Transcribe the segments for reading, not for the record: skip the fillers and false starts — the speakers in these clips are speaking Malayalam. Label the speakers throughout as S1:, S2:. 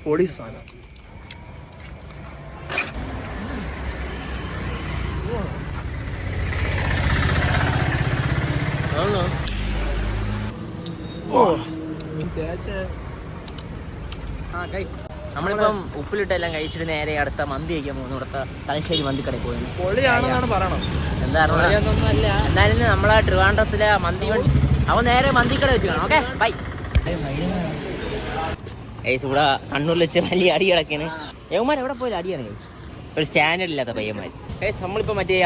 S1: പൊടി സാധനം.
S2: നമ്മളിപ്പം ഉപ്പിലിട്ടെല്ലാം കഴിച്ചിട്ട് നേരെ അടുത്ത മന്തി കഴിക്കാൻ പോകുന്നു. ഇവിടുത്തെ തലശ്ശേരി മന്തിക്കടയിൽ പോയി.
S1: പൊളിയാണെന്നാണ് പറയണം.
S2: എന്തായാലും നമ്മളെ ട്രിവാൻഡ്രത്തിലെ മന്തി അവൻ നേരെ മന്തിക്കട വെച്ച് കാണാം. Okay bye. ഇവിടെ കണ്ണൂരിൽ വെച്ച് വലിയ അടി കിടക്കാണ്. യവന്മാർ എവിടെ പോയാലും അടിയാണ് കഴിച്ചു. ഒരു സ്റ്റാൻഡേർഡ് ഇല്ലാത്ത പയ്യന്മാർ. നമ്മളിപ്പോൾ മറ്റേ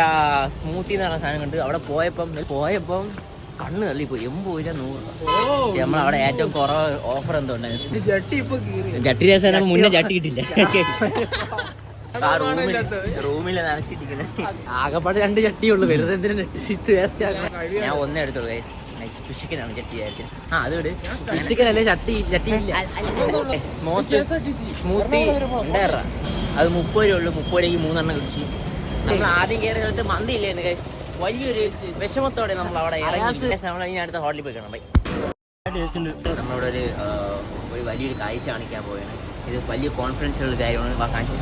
S2: സ്മൂത്തി എന്ന് പറഞ്ഞ സാധനം കണ്ട് അവിടെ പോയപ്പം കണ്ണ് തള്ളിപ്പോയി. 80 രൂപ 100 രൂപ. നമ്മളവിടെ ഏറ്റവും കുറവ് ഓഫർ എന്തോ ജട്ടി രസം മുന്നേ ചട്ടി കിട്ടില്ല. റൂമിൽ നനച്ചിട്ടിരിക്കുന്നത്
S1: ആകെപ്പാട് 2 ചട്ടിയുള്ളൂ. വെറുതെ എന്തിനാ വേസ്റ്റ് ആക്കണം.
S2: ഞാൻ ഒന്നേ എടുത്തോളൂ ഗൈസ്. ഫിഷിക്കനാണ് ചട്ടി ആയിട്ട്.
S1: ഫിഷിക്കനല്ലേ ചട്ടി
S2: സ്മൂത്തി 2000 അത് 30 രൂപ ഉള്ളൂ. 30 രൂപയ്ക്ക് 3 എണ്ണം കിടിച്ചു. നമ്മൾ ആദ്യം കയറി മന്തി ഇല്ലായിരുന്നു ഗൈസ്. വലിയൊരു വിഷമത്തോടെ നമ്മൾ അവിടെ ഇറങ്ങി. നമ്മൾ ഇനി അടുത്ത ഹോട്ടലിൽ പോയി കാണാം. ബൈ. നമ്മളിവിടെ ഒരു വലിയൊരു കാഴ്ച കാണിക്കാൻ പോവുകയാണ്. ഇത് വലിയ കോൺഫിഡൻഷ്യൽ കാര്യമാണ്. കാണിച്ചു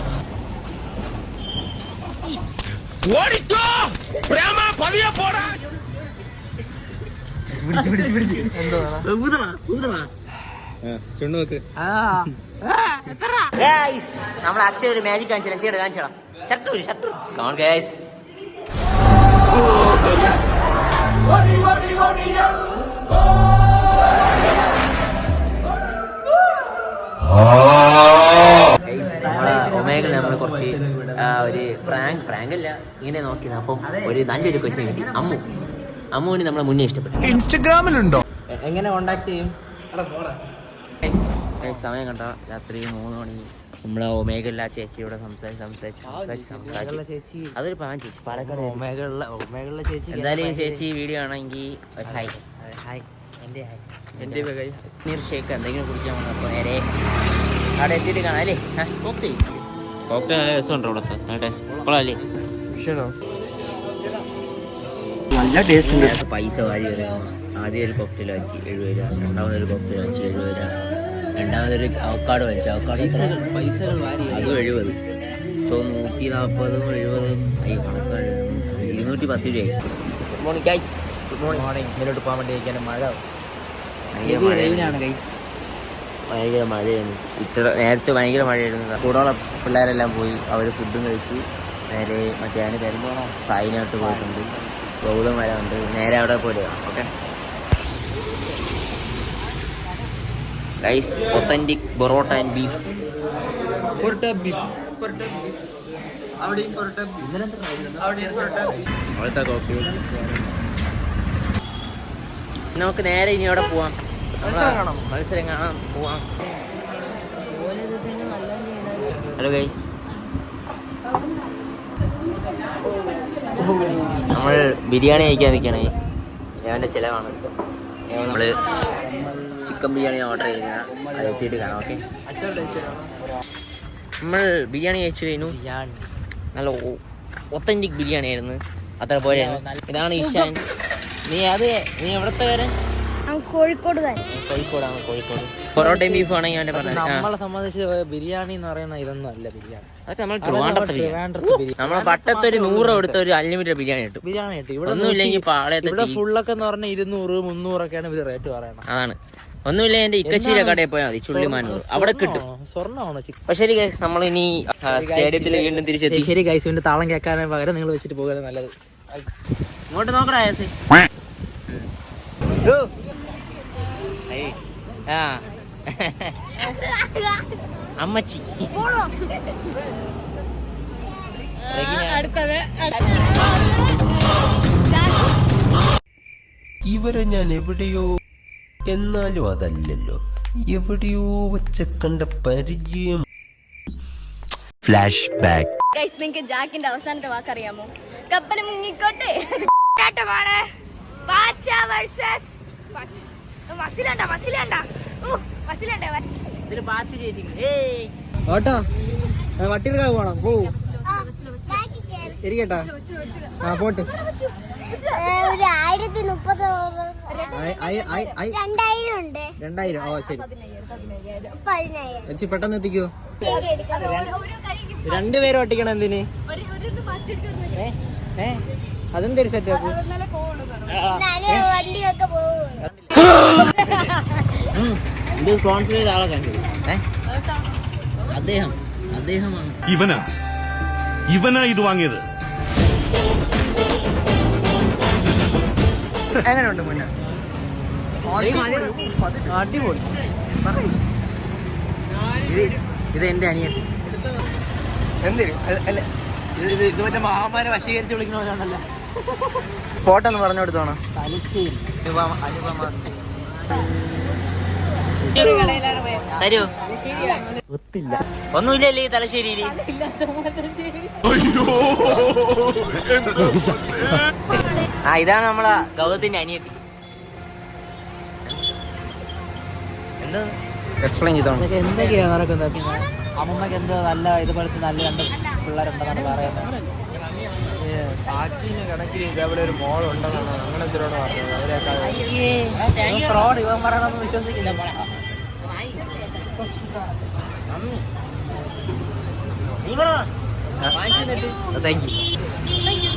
S2: നമ്മൾ അക്ഷയ ഒരു മാജിക് കാണിച്ചാ ഷർട്ട് കമോൺ ഗൈസ്. ഒമേഗ നമ്മൾ കുറച്ച് ഒരു പ്രാങ്ക് അല്ല ഇങ്ങനെ നോക്കിയത്. അപ്പം ഒരു നല്ലൊരു ക്വസ്റ്റ്യൻ കിട്ടി. അമ്മുവിന് നമ്മളെ മുന്നേ ഇഷ്ടപ്പെട്ടു.
S1: ഇൻസ്റ്റഗ്രാമിലുണ്ടോ?
S2: എങ്ങനെ കോണ്ടാക്ട് ചെയ്യും? സമയം കണ്ട രാത്രി 3 മണി. നമ്മളെ ഒമേഗല്ല ചേച്ചിയോടെ സംസാരിച്ച് അതൊരു പാൻ ചേച്ചി പാലക്കാട്
S1: ഒമേഗയുള്ള ചേച്ചി.
S2: എന്തായാലും ചേച്ചി വീഡിയോ ആണെങ്കിൽ ഹായ് എൻ്റെ ഷേക്ക് എന്തെങ്കിലും കുടിക്കാൻ വന്നു. അപ്പോൾ നേരെ അവിടെ എത്തിയിട്ട് കാണാം അല്ലേ? കോക്ടെയിൽ നല്ല രസമുണ്ടോ ഇവിടുത്തെ? നല്ല ടേസ്റ്റ് കൊള്ളാല്ലേ? നല്ല ടേസ്റ്റ് ഉണ്ട്. പൈസ വാരി വരാം. ആദ്യം ഒരു കോക്ടെയിൽ വാങ്ങിച്ച് 70 രൂപ. രണ്ടാമതൊരു കോക്ടെയിൽ വാങ്ങിച്ച് 70 രൂപ. രണ്ടാമതൊരു അവക്കാട് വാങ്ങിച്ചു. അവക്കാട്
S1: പൈസകൾ വാരി
S2: അതും 70. ഇപ്പോൾ 140 70 കണക്കാണ്. 210 രൂപയായി. Good morning guys. Good morning. ഇതിലോട്ട് പോകാൻ വേണ്ടി കഴിക്കാൻ മഴ ഭയങ്കര മഴയാണ്. ഇത്ര നേരത്തെ ഭയങ്കര മഴയായിരുന്നു. കൂടെയുള്ള പിള്ളേരെല്ലാം പോയി. അവർ ഫുഡും കഴിച്ച് നേരെ മറ്റേ അതിന് പെരുമ്പോണം സായിനോട്ട് പോയിട്ടുണ്ട്. ഗൗതം വരെ ഉണ്ട്. നേരെ അവിടെ പോലെയാണ്. Okay guys, authentic parotta and beef. അവിടുത്തെ കോഫി. നമുക്ക് നേരെ ഇനി അവിടെ പോവാം. മത്സരം കാണാൻ പോവാം. ഹലോ ഗൈസ്, നമ്മൾ ബിരിയാണി കഴിക്കാൻ നിൽക്കുകയാണ്. അവൻ്റെ ചിലവാണ്. നമ്മൾ ചിക്കൻ ബിരിയാണി ഓർഡർ ചെയ്യുക. അത് എത്തിയിട്ട് കാണാം. ഓക്കെ, നമ്മൾ ബിരിയാണി കഴിച്ചു കഴിഞ്ഞു. നല്ല ഒത്തന്റിക് ബിരിയാണി ആയിരുന്നു. അത്ര പോലെയാണ്. ഇതാണ് ഇഷാൻ. നീ എവിടത്തെ കാരൻ? കോഴിക്കോടാണ്. കോഴിക്കോട്. പൊറോട്ടയും ബീഫും ആണെങ്കിൽ അവൻ്റെ പറഞ്ഞത്.
S1: നമ്മളെ സംബന്ധിച്ച് ബിരിയാണി എന്ന് പറയുന്ന ഇതൊന്നും അല്ല ബിരിയാണി.
S2: അതൊക്കെ നമ്മൾ നമ്മളെ പട്ടത്തൊരു 100 കൊടുത്ത ഒരു അൺലിമിറ്റഡ് ബിരിയാണി കിട്ടും. ഇവിടെ ഒന്നുമില്ലെങ്കിൽ പാളയത്തെ
S1: ഫുള്ളൊക്കെ എന്ന് പറഞ്ഞാൽ 200 300 ഒക്കെയാണ് ഇത് റേറ്റ് പറയണം.
S2: അതാണ്. ഒന്നുമില്ല, എന്റെ ഇക്കച്ചിയുടെ കടയിൽ പോയാൽ മതി. ചുള്ളിമാനൂർ അവിടെ കിട്ടും.
S1: സ്വർണ്ണമാണ്.
S2: പക്ഷേ ശരി ഗൈസ്, നമ്മളിനി സ്റ്റേഡിയത്തിൽ വീണ്ടും തിരിച്ചെത്തി.
S1: ശരി ഗൈസ്, ഇതിന്റെ താളം കേൾക്കാൻ പകരം നിങ്ങൾ വെച്ചിട്ട് പോകുന്നത് നല്ലത്.
S2: ഇങ്ങോട്ട് നോക്കടാ. അമ്മച്ചി
S3: ഇവരെ ഞാൻ എവിടെയോ, എന്നാലും അതല്ലല്ലോ, എവിടെയോ വെച്ച കണ്ട പരിചയം. Flash back.
S4: നിങ്ങൾക്ക് ജാക്കിന്റെ അവസാനത്തെ വാക്കറിയാമോ? കപ്പൽ മുങ്ങിക്കോട്ടെ.
S1: ഓട്ടോ വട്ടിർക്കാവ് പോണം. പോ ഇരിക്കട്ടാ. പോട്ട്
S5: ഒരു 1030 2000 ഉണ്ട്.
S6: 2000. ഓ ശരി
S5: 10000
S6: ചേച്ചി പെട്ടെന്ന് എത്തിക്കോ. രണ്ടുപേരും ഒട്ടിക്കണം എന്തിന്? അതെന്തൊരു സെറ്റപ്പ്.
S5: വണ്ടിയൊക്കെ പോകും.
S2: ഇത് സ്പോൺസർ ചെയ്ത ആളെ കണ്ടു. അദ്ദേഹമാണ്
S7: ഇവനാ ഇത് വാങ്ങിയത്.
S6: എങ്ങനെയുണ്ട് മുന്നേ?
S1: അടിപൊളി.
S6: ഇത് എന്റെ അനിയൻ. എന്തിന്?
S1: ഇത് മറ്റേ മഹാമാരെ വശീകരിച്ച് വിളിക്കണ പോലെയാണല്ലോ.
S6: ഫോട്ടോ ഒന്ന് പറഞ്ഞു കൊടുത്തോണോ?
S1: തലശ്ശേരി
S2: തരൂ. ഒന്നുമില്ലല്ലേ ഈ തലശ്ശേരിയില്? ഇതാണ് നമ്മളെ ഗൗതത്തിന്റെ അനിയത്തി. എന്താ
S6: എക്സ്പ്ലെയിൻ ചെയ്തോണോ?
S1: ഇതൊക്കെ എന്തൊക്കെയാ നടക്കുന്നത്? പിന്നെ അമ്മമ്മക്ക് എന്തോ നല്ല ഇതുപോലത്തെ നല്ല 2 പിള്ളേരുണ്ടെന്നാണ് പറയുന്നത്. ഫ്രോഡ് ഇവൻ പറയണമെന്ന് വിശ്വസിക്കില്ല.
S2: നീ പറ.
S6: Thank you.